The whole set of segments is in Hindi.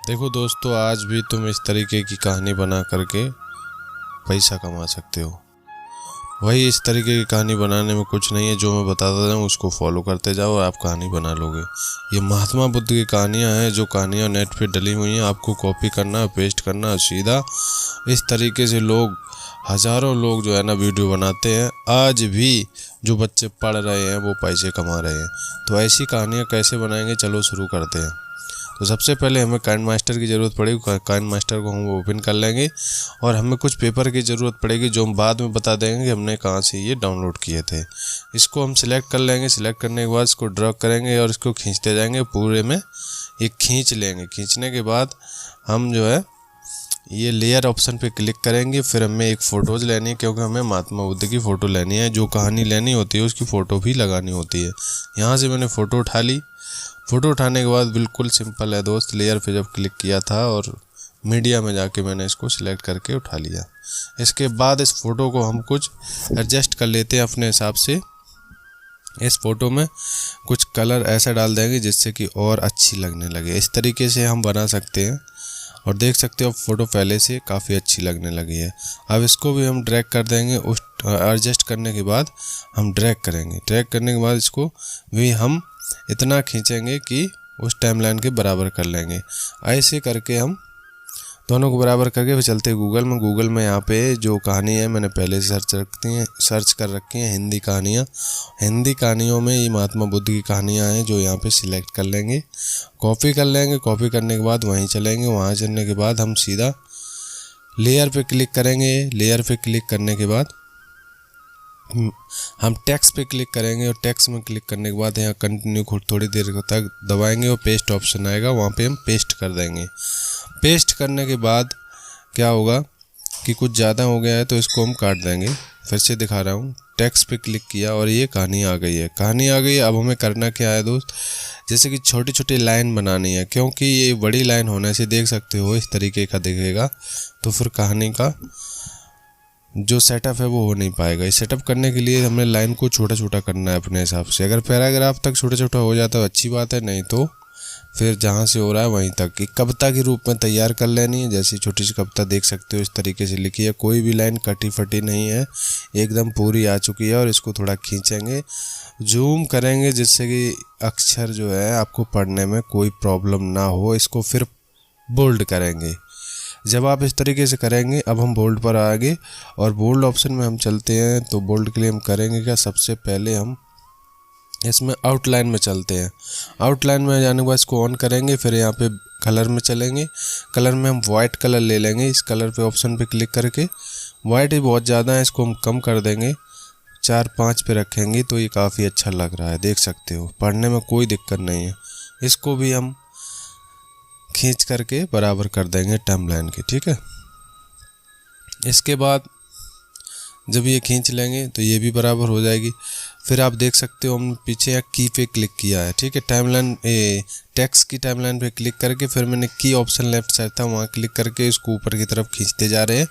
देखो दोस्तों, आज भी तुम इस तरीके की कहानी बना करके पैसा कमा सकते हो। वही इस तरीके की कहानी बनाने में कुछ नहीं है, जो मैं बताता जाऊँ उसको फॉलो करते जाओ और आप कहानी बना लोगे। ये महात्मा बुद्ध की कहानियाँ हैं, जो कहानियाँ नेट पे डली हुई हैं। आपको कॉपी करना, पेस्ट करना, सीधा इस तरीके से हज़ारों लोग जो है ना वीडियो बनाते हैं। आज भी जो बच्चे पढ़ रहे हैं वो पैसे कमा रहे हैं। तो ऐसी कहानियाँ कैसे बनाएंगे, चलो शुरू करते हैं। तो सबसे पहले हमें काइंड मास्टर की ज़रूरत पड़ेगी। काइंड मास्टर को हम ओपन कर लेंगे और हमें कुछ पेपर की ज़रूरत पड़ेगी, जो हम बाद में बता देंगे कि हमने कहाँ से ये डाउनलोड किए थे। इसको हम सिलेक्ट कर लेंगे। सिलेक्ट करने के बाद इसको ड्रैग करेंगे और इसको खींचते जाएंगे। पूरे में ये खींच लेंगे। खींचने के बाद हम जो है ये लेयर ऑप्शन पे क्लिक करेंगे। फिर हमें एक फ़ोटोज़ लेनी है, क्योंकि हमें महात्मा बुद्ध की फ़ोटो लेनी है। जो कहानी लेनी होती है उसकी फ़ोटो भी लगानी होती है। यहाँ से मैंने फ़ोटो उठा ली। फ़ोटो उठाने के बाद बिल्कुल सिंपल है दोस्त, लेयर पे जब क्लिक किया था और मीडिया में जाके मैंने इसको सिलेक्ट करके उठा लिया। इसके बाद इस फ़ोटो को हम कुछ एडजस्ट कर लेते हैं अपने हिसाब से। इस फ़ोटो में कुछ कलर ऐसा डाल देंगे जिससे कि और अच्छी लगने लगे। इस तरीके से हम बना सकते हैं और देख सकते हो फ़ोटो पहले से काफ़ी अच्छी लगने लगी है। अब इसको भी हम ड्रैग कर देंगे। उस एडजस्ट करने के बाद हम ड्रैग करेंगे। ड्रैग करने के बाद इसको भी हम इतना खींचेंगे कि उस टाइमलाइन के बराबर कर लेंगे। ऐसे करके हम दोनों को बराबर करके फिर चलते गूगल में। गूगल में यहाँ पे जो कहानी है मैंने पहले से सर्च कर रखी हैं, हिंदी कहानियाँ। हिंदी कहानियों में ये महात्मा बुद्ध की कहानियाँ हैं, जो यहाँ पे सिलेक्ट कर लेंगे, कॉपी कर लेंगे। कॉपी करने के बाद वहीं चलेंगे। वहाँ चलने के बाद हम सीधा लेयर पे क्लिक करेंगे। लेयर पे क्लिक करने के बाद हम टेक्स्ट पे क्लिक करेंगे और टेक्स्ट में क्लिक करने के बाद यहाँ कंटिन्यू थोड़ी देर तक दबाएंगे और पेस्ट ऑप्शन आएगा, वहाँ पे हम पेस्ट कर देंगे। पेस्ट करने के बाद क्या होगा कि कुछ ज़्यादा हो गया है तो इसको हम काट देंगे। फिर से दिखा रहा हूँ, टेक्स्ट पे क्लिक किया और ये कहानी आ गई है। कहानी आ गई। अब हमें करना क्या है दोस्त, जैसे कि छोटी छोटी लाइन बनानी है, क्योंकि ये बड़ी लाइन होने से देख सकते हो इस तरीके का दिखेगा, तो फिर कहानी का जो सेटअप है वो हो नहीं पाएगा। इस सेटअप करने के लिए हमें लाइन को छोटा छोटा करना है अपने हिसाब से। अगर पैराग्राफ तक छोटा छोटा हो जाता है अच्छी बात है, नहीं तो फिर जहाँ से हो रहा है वहीं तक एक कविता के रूप में तैयार कर लेनी है। जैसी छोटी सी कविता देख सकते हो इस तरीके से लिखी है, कोई भी लाइन कटी फटी नहीं है, एकदम पूरी आ चुकी है। और इसको थोड़ा खींचेंगे, जूम करेंगे, जिससे कि अक्षर जो है आपको पढ़ने में कोई प्रॉब्लम ना हो। इसको फिर बोल्ड करेंगे। जब आप इस तरीके से करेंगे, अब हम बोल्ड पर आएंगे और बोल्ड ऑप्शन में हम चलते हैं। तो बोल्ड के लिए हम करेंगे क्या, सबसे पहले हम इसमें आउटलाइन में चलते हैं। आउटलाइन में जाने के बाद इसको ऑन करेंगे। फिर यहाँ पे कलर में चलेंगे। कलर में हम वाइट कलर ले लेंगे। इस कलर पे ऑप्शन पे क्लिक करके, वाइट ही बहुत ज़्यादा है, इसको हम कम कर देंगे, 4-5 पे रखेंगे तो ये काफ़ी अच्छा लग रहा है। देख सकते हो पढ़ने में कोई दिक्कत नहीं है। इसको भी हम खींच करके बराबर कर देंगे टाइमलाइन के, ठीक है। इसके बाद जब ये खींच लेंगे तो ये भी बराबर हो जाएगी। फिर आप देख सकते हो हम पीछे यहाँ की पे क्लिक किया है, ठीक है। टाइमलाइन टेक्स्ट की टाइमलाइन पे क्लिक करके फिर मैंने की ऑप्शन लेफ्ट साइड था वहाँ क्लिक करके इसको ऊपर की तरफ खींचते जा रहे हैं।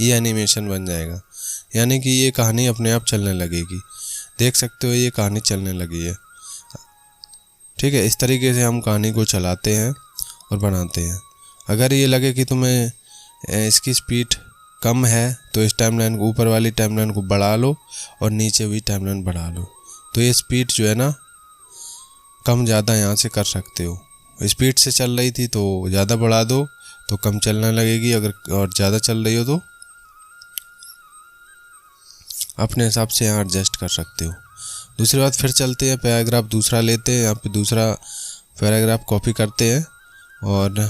ये एनिमेशन बन जाएगा, यानी कि ये कहानी अपने आप चलने लगेगी। देख सकते हो ये कहानी चलने लगी है, ठीक है। इस तरीके से हम कहानी को चलाते हैं और बनाते हैं। अगर ये लगे कि तुम्हें इसकी स्पीड कम है तो इस टाइमलाइन को, ऊपर वाली टाइमलाइन को बढ़ा लो और नीचे भी टाइमलाइन बढ़ा लो, तो ये स्पीड जो है ना कम ज़्यादा यहाँ से कर सकते हो। स्पीड से चल रही थी तो ज़्यादा बढ़ा दो तो कम चलने लगेगी, अगर और ज़्यादा चल रही हो तो अपने हिसाब से यहाँ एडजस्ट कर सकते हो। दूसरी बात, फिर चलते हैं पैराग्राफ दूसरा लेते हैं। यहाँ पे दूसरा पैराग्राफ कॉपी करते हैं और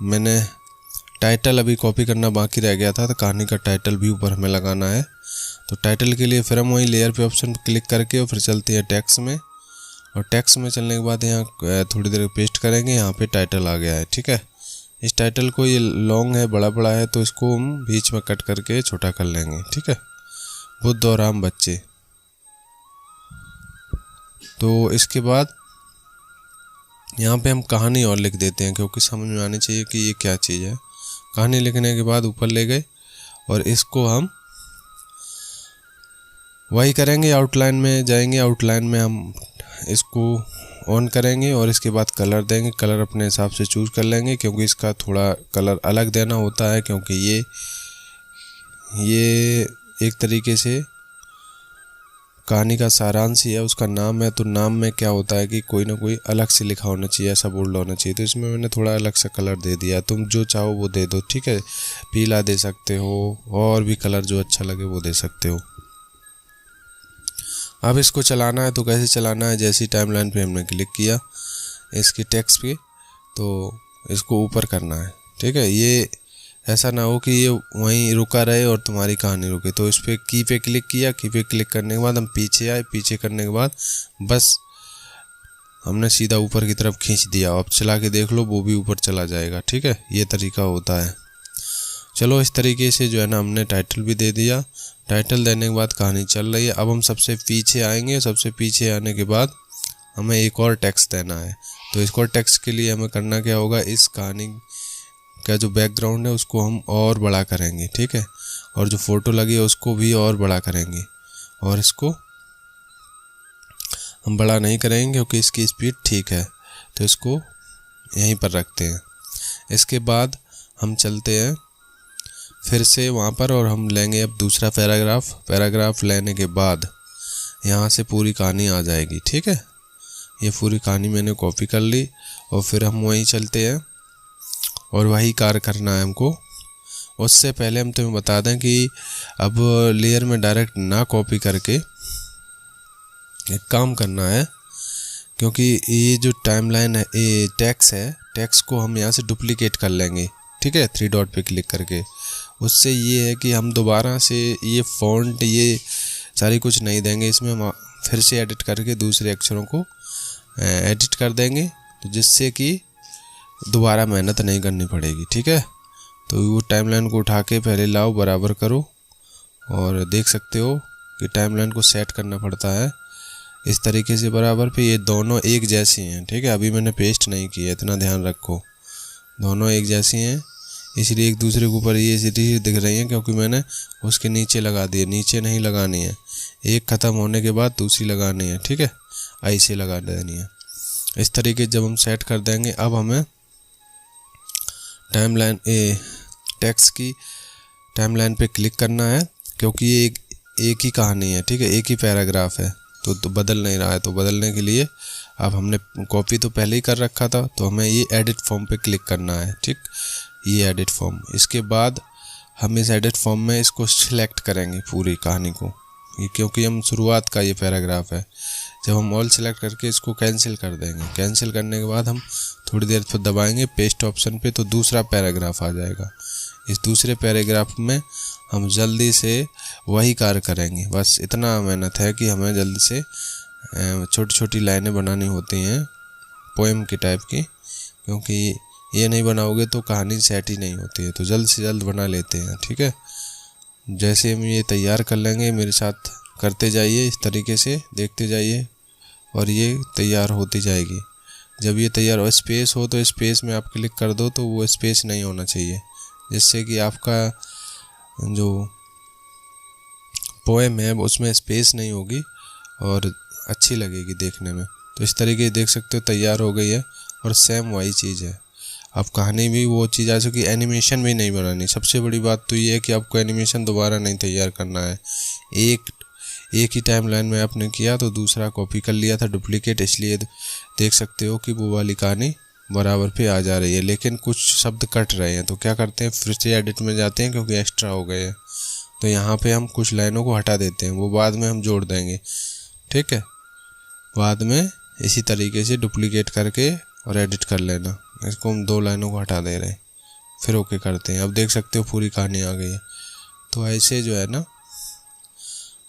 मैंने टाइटल अभी कॉपी करना बाकी रह गया था, तो कहानी का टाइटल भी ऊपर हमें लगाना है। तो टाइटल के लिए फिर हम वही लेयर पे ऑप्शन क्लिक करके और फिर चलते हैं टेक्स्ट में। और टेक्स्ट में चलने के बाद यहाँ थोड़ी देर पेस्ट करेंगे। यहाँ पे टाइटल आ गया है, ठीक है। इस टाइटल को, ये लॉन्ग है, बड़ा बड़ा है, तो इसको हम बीच में कट करके छोटा कर लेंगे, ठीक है। बुद्ध और आम बच्चे। तो इसके बाद यहाँ पे हम कहानी और लिख देते हैं, क्योंकि समझ में आनी चाहिए कि ये क्या चीज़ है। कहानी लिखने के बाद ऊपर ले गए और इसको हम वही करेंगे, आउटलाइन में जाएंगे। आउटलाइन में हम इसको ऑन करेंगे और इसके बाद कलर देंगे। कलर अपने हिसाब से चूज़ कर लेंगे क्योंकि इसका थोड़ा कलर अलग देना होता है, क्योंकि ये एक तरीके से कहानी का सारांश ही है, उसका नाम है। तो नाम में क्या होता है कि कोई ना कोई अलग से लिखा होना चाहिए, ऐसा बोल्ड होना चाहिए। तो इसमें मैंने थोड़ा अलग सा कलर दे दिया। तुम जो चाहो वो दे दो, ठीक है। पीला दे सकते हो और भी कलर जो अच्छा लगे वो दे सकते हो। अब इसको चलाना है तो कैसे चलाना है, जैसी टाइमलाइन पे हमने क्लिक किया इसकी टेक्स्ट पे तो इसको ऊपर करना है, ठीक है। ये ऐसा ना हो कि ये वहीं रुका रहे और तुम्हारी कहानी रुके। तो इस पर की पे क्लिक किया, की पे क्लिक करने के बाद हम पीछे आए। पीछे करने के बाद बस हमने सीधा ऊपर की तरफ खींच दिया। अब चला के देख लो, वो भी ऊपर चला जाएगा, ठीक है। ये तरीका होता है। चलो इस तरीके से जो है ना हमने टाइटल भी दे दिया। टाइटल देने के बाद कहानी चल रही है। अब हम सबसे पीछे आएंगे। सबसे पीछे आने के बाद हमें एक और टेक्स्ट देना है। तो इसको टेक्स्ट के लिए हमें करना क्या होगा, इस कहानी का जो बैकग्राउंड है उसको हम और बड़ा करेंगे, ठीक है। और जो फ़ोटो लगी है उसको भी और बड़ा करेंगे। और इसको हम बड़ा नहीं करेंगे क्योंकि इसकी स्पीड ठीक है, तो इसको यहीं पर रखते हैं। इसके बाद हम चलते हैं फिर से वहाँ पर और हम लेंगे अब दूसरा पैराग्राफ। पैराग्राफ लेने के बाद यहाँ से पूरी कहानी आ जाएगी, ठीक है। ये पूरी कहानी मैंने कॉपी कर ली और फिर हम वहीं चलते हैं और वही कार्य करना है हमको। उससे पहले हम तुम्हें बता दें कि अब लेयर में डायरेक्ट ना कॉपी करके एक काम करना है, क्योंकि ये जो टाइमलाइन है, ये टेक्स्ट है, टेक्स्ट को हम यहाँ से डुप्लीकेट कर लेंगे, ठीक है, 3 डॉट पे क्लिक करके। उससे ये है कि हम दोबारा से ये फ़ॉन्ट ये सारी कुछ नहीं देंगे, इसमें हम फिर से एडिट करके दूसरे अक्षरों को एडिट कर देंगे, तो जिससे कि दोबारा मेहनत नहीं करनी पड़ेगी, ठीक है। तो वो टाइमलाइन को उठा के पहले लाओ, बराबर करो और देख सकते हो कि टाइमलाइन को सेट करना पड़ता है इस तरीके से बराबर पे। ये दोनों एक जैसी हैं, ठीक है। अभी मैंने पेस्ट नहीं किया, इतना ध्यान रखो। दोनों एक जैसी हैं, इसलिए एक दूसरे के ऊपर ये सीधी दिख रही हैं क्योंकि मैंने उसके नीचे लगा दिए। नीचे नहीं लगानी है, एक ख़त्म होने के बाद दूसरी लगानी है, ठीक है। ऐसे लगा देनी है। इस तरीके जब हम सेट कर देंगे, अब हमें टाइमलाइन टेक्स्ट की टाइमलाइन पे क्लिक करना है, क्योंकि ये एक ही कहानी है, ठीक है, एक ही पैराग्राफ है, तो बदल नहीं रहा है। तो बदलने के लिए अब हमने कॉपी तो पहले ही कर रखा था, तो हमें ये एडिट फॉर्म पे क्लिक करना है, ठीक। ये एडिट फॉर्म, इसके बाद हम इस एडिट फॉर्म में इसको सिलेक्ट करेंगे पूरी कहानी को, ये क्योंकि हम शुरुआत का ये पैराग्राफ है। जब हम ऑल सेलेक्ट करके इसको कैंसिल कर देंगे, कैंसिल करने के बाद हम थोड़ी देर फिर दबाएंगे पेस्ट ऑप्शन पे, तो दूसरा पैराग्राफ आ जाएगा। इस दूसरे पैराग्राफ में हम जल्दी से वही कार्य करेंगे। बस इतना मेहनत है कि हमें जल्दी से छोटी छोटी लाइनें बनानी होती हैं पोएम की टाइप की, क्योंकि ये नहीं बनाओगे तो कहानी सेट ही नहीं होती है। तो जल्द से जल्द बना लेते हैं, ठीक है। जैसे हम ये तैयार कर लेंगे, मेरे साथ करते जाइए, इस तरीके से देखते जाइए और ये तैयार होती जाएगी। जब ये तैयार हो, स्पेस हो तो स्पेस में आप क्लिक कर दो, तो वो स्पेस नहीं होना चाहिए, जिससे कि आपका जो पोएम है उसमें स्पेस नहीं होगी और अच्छी लगेगी देखने में। तो इस तरीके से देख सकते हो तैयार हो गई है। और सेम वही चीज़ है, अब कहानी भी वो चीज़ आ चुकी, एनिमेशन भी नहीं बनानी। सबसे बड़ी बात तो ये है कि आपको एनिमेशन दोबारा नहीं तैयार करना है। एक ही टाइमलाइन में आपने किया तो दूसरा कॉपी कर लिया था डुप्लीकेट, इसलिए देख सकते हो कि वो वाली कहानी बराबर पे आ जा रही है, लेकिन कुछ शब्द कट रहे हैं। तो क्या करते हैं, फिर से एडिट में जाते हैं क्योंकि एक्स्ट्रा हो गए हैं। तो यहाँ पे हम कुछ लाइनों को हटा देते हैं, वो बाद में हम जोड़ देंगे, ठीक है। बाद में इसी तरीके से डुप्लीकेट करके और एडिट कर लेना। इसको हम 2 लाइनों को हटा दे रहे हैं, फिर ओके करते हैं। अब देख सकते हो पूरी कहानी आ गई है। तो ऐसे जो है ना,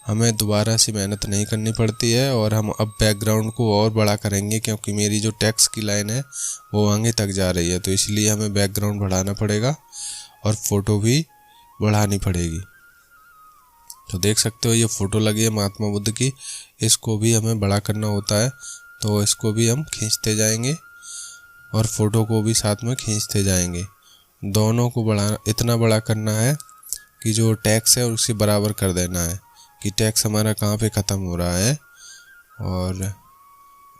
हमें दोबारा से मेहनत नहीं करनी पड़ती है। और हम अब बैकग्राउंड को और बड़ा करेंगे, क्योंकि मेरी जो टेक्स्ट की लाइन है वो आगे तक जा रही है, तो इसलिए हमें बैकग्राउंड बढ़ाना पड़ेगा और फ़ोटो भी बढ़ानी पड़ेगी। तो देख सकते हो ये फ़ोटो लगी है महात्मा बुद्ध की, इसको भी हमें बड़ा करना होता है। तो इसको भी हम खींचते जाएंगे और फ़ोटो को भी साथ में खींचते जाएंगे। दोनों को इतना बड़ा करना है कि जो टेक्स्ट है उसके बराबर कर देना है कि टेक्स्ट हमारा कहाँ पे ख़त्म हो रहा है और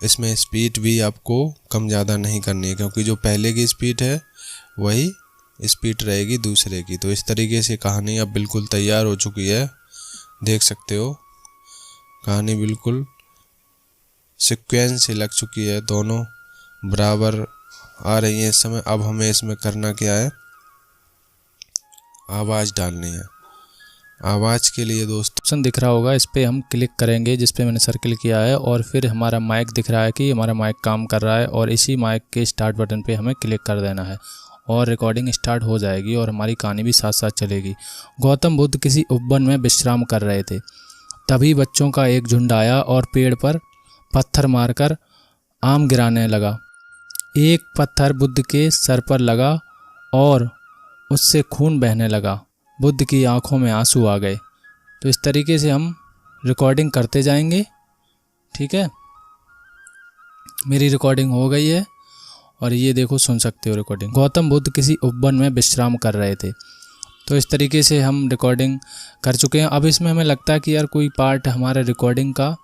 इसमें स्पीड भी आपको कम ज़्यादा नहीं करनी है, क्योंकि जो पहले की स्पीड है वही स्पीड रहेगी दूसरे की। तो इस तरीके से कहानी अब बिल्कुल तैयार हो चुकी है, देख सकते हो कहानी बिल्कुल सीक्वेंस से लग चुकी है, दोनों बराबर आ रही है इस समय। अब हमें इसमें करना क्या है, आवाज़ डालनी है। आवाज़ के लिए दोस्तों ऑप्शन दिख रहा होगा, इस पर हम क्लिक करेंगे जिस पे मैंने सर्किल किया है, और फिर हमारा माइक दिख रहा है कि हमारा माइक काम कर रहा है, और इसी माइक के स्टार्ट बटन पे हमें क्लिक कर देना है और रिकॉर्डिंग स्टार्ट हो जाएगी और हमारी कहानी भी साथ साथ चलेगी। गौतम बुद्ध किसी उपवन में विश्राम कर रहे थे, तभी बच्चों का एक झुंड आया और पेड़ पर पत्थर मारकर आम गिराने लगा। एक पत्थर बुद्ध के सर पर लगा और उससे खून बहने लगा। बुद्ध की आंखों में आंसू आ गए। तो इस तरीके से हम रिकॉर्डिंग करते जाएंगे, ठीक है। मेरी रिकॉर्डिंग हो गई है और ये देखो सुन सकते हो रिकॉर्डिंग। गौतम बुद्ध किसी उपवन में विश्राम कर रहे थे। तो इस तरीके से हम रिकॉर्डिंग कर चुके हैं। अब इसमें हमें लगता है कि यार कोई पार्ट हमारे रिकॉर्डिंग का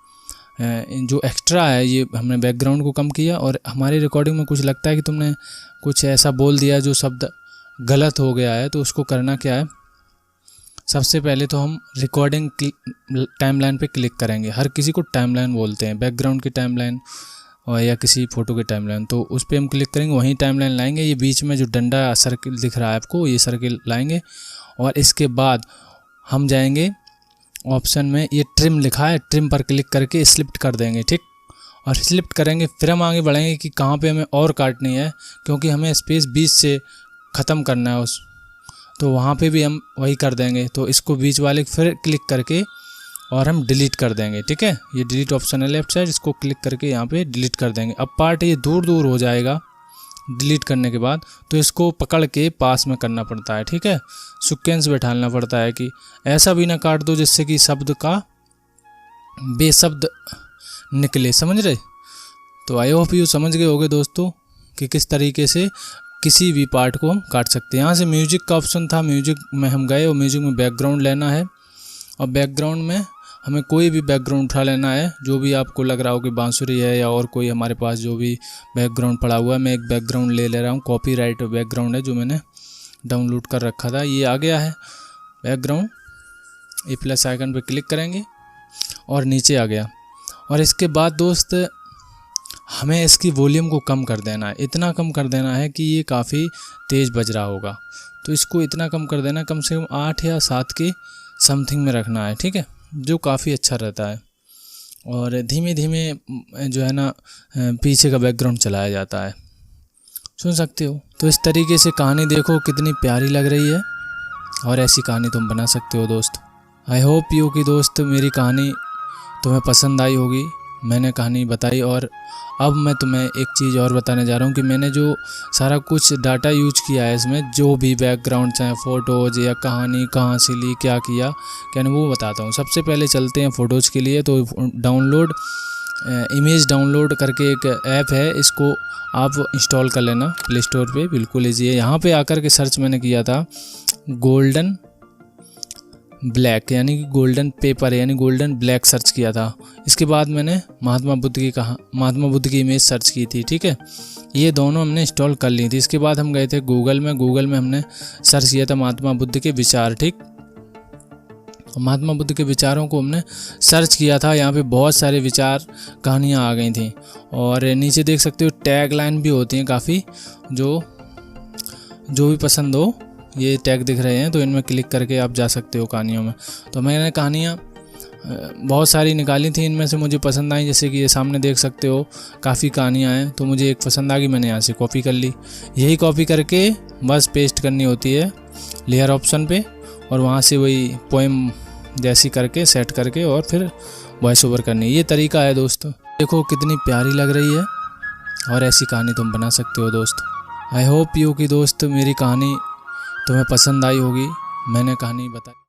जो एक्स्ट्रा है, ये हमने बैकग्राउंड को कम किया और हमारी रिकॉर्डिंग में कुछ लगता है कि तुमने कुछ ऐसा बोल दिया जो शब्द गलत हो गया है। तो उसको करना क्या है, सबसे पहले तो हम रिकॉर्डिंग टाइमलाइन पे क्लिक करेंगे। हर किसी को टाइमलाइन बोलते हैं, बैकग्राउंड की टाइमलाइन और या किसी फ़ोटो की टाइमलाइन। तो उस पर हम क्लिक करेंगे, वहीं टाइमलाइन लाएंगे। ये बीच में जो डंडा सर्किल दिख रहा है आपको, ये सर्किल लाएंगे और इसके बाद हम जाएंगे ऑप्शन में, ये ट्रिम लिखा है, ट्रिम पर क्लिक करके स्लिप्ट कर देंगे, ठीक। और स्लिप्ट करेंगे, फिर हम आगे बढ़ेंगे कि कहाँ पे हमें और काटनी है, क्योंकि हमें स्पेस बीच से ख़त्म करना है उस, तो वहाँ पे भी हम वही कर देंगे। तो इसको बीच वाले फिर क्लिक करके और हम डिलीट कर देंगे, ठीक है। ये डिलीट ऑप्शन है लेफ्ट साइड, इसको क्लिक करके यहाँ पे डिलीट कर देंगे। अब पार्ट ये दूर दूर हो जाएगा डिलीट करने के बाद, तो इसको पकड़ के पास में करना पड़ता है, ठीक है। सीक्वेंस बैठाना पड़ता है कि ऐसा भी ना काट दो जिससे कि शब्द का बेशब्द निकले, समझ रहे। तो आई होप यू समझ गए होगे दोस्तों कि किस तरीके से किसी भी पार्ट को हम काट सकते हैं। यहाँ से म्यूजिक का ऑप्शन था, म्यूजिक में हम गए और म्यूजिक में बैकग्राउंड लेना है, और बैकग्राउंड में हमें कोई भी बैकग्राउंड उठा लेना है जो भी आपको लग रहा हो कि बांसुरी है या और कोई हमारे पास जो भी बैकग्राउंड पड़ा हुआ है। मैं एक बैकग्राउंड ले रहा हूँ, कॉपीराइट बैकग्राउंड है जो मैंने डाउनलोड कर रखा था। ये आ गया है बैकग्राउंड, ये प्लस आइकन पे क्लिक करेंगे और नीचे आ गया। और इसके बाद दोस्त हमें इसकी वॉल्यूम को कम कर देना है, इतना कम कर देना है कि ये काफ़ी तेज़ बज रहा होगा। तो इसको इतना कम कर देना, कम से कम 8 या 7 के समथिंग में रखना है, ठीक है, जो काफ़ी अच्छा रहता है। और धीमे धीमे जो है ना पीछे का बैकग्राउंड चलाया जाता है, सुन सकते हो। तो इस तरीके से कहानी देखो कितनी प्यारी लग रही है, और ऐसी कहानी तुम बना सकते हो दोस्त। आई होप यू कि दोस्त मेरी कहानी तुम्हें पसंद आई होगी। मैंने कहानी बताई, और अब मैं तुम्हें एक चीज़ और बताने जा रहा हूँ कि मैंने जो सारा कुछ डाटा यूज किया है इसमें, जो भी बैकग्राउंड चाहे फ़ोटोज़ या कहानी कहाँ से ली, क्या किया क्या नहीं, वो बताता हूँ। सबसे पहले चलते हैं फ़ोटोज़ के लिए। तो डाउनलोड इमेज डाउनलोड करके एक ऐप है, इसको आप इंस्टॉल कर लेना प्ले स्टोर पे, बिल्कुल ईजी है। यहाँ पे आकर के सर्च मैंने किया था गोल्डन ब्लैक, यानी कि गोल्डन पेपर यानी गोल्डन ब्लैक सर्च किया था। इसके बाद मैंने महात्मा बुद्ध की इमेज सर्च की थी, ठीक है। ये दोनों हमने इंस्टॉल कर ली थी। इसके बाद हम गए थे गूगल में हमने सर्च किया था महात्मा बुद्ध के विचार, ठीक। महात्मा बुद्ध के विचारों को हमने सर्च किया था। यहाँ पे बहुत सारे विचार कहानियाँ आ गई थी, और नीचे देख सकते हो टैग लाइन भी होती हैं काफ़ी, जो भी पसंद हो ये टैग दिख रहे हैं, तो इनमें क्लिक करके आप जा सकते हो कहानियों में। तो मैंने कहानियाँ बहुत सारी निकाली थी, इनमें से मुझे पसंद आई, जैसे कि ये सामने देख सकते हो काफ़ी कहानियाँ हैं। तो मुझे एक पसंद आ गई, मैंने यहाँ से कॉपी कर ली। यही कॉपी करके बस पेस्ट करनी होती है लेयर ऑप्शन पे, और वहाँ से वही पोएम जैसी करके सेट करके और फिर वॉइस ओवर करनी है। ये तरीका है दोस्तों। देखो कितनी प्यारी लग रही है, और ऐसी कहानी तुम बना सकते हो दोस्त। आई होप यू कि दोस्त मेरी कहानी तुम्हें पसंद आई होगी। मैंने कहानी बताई।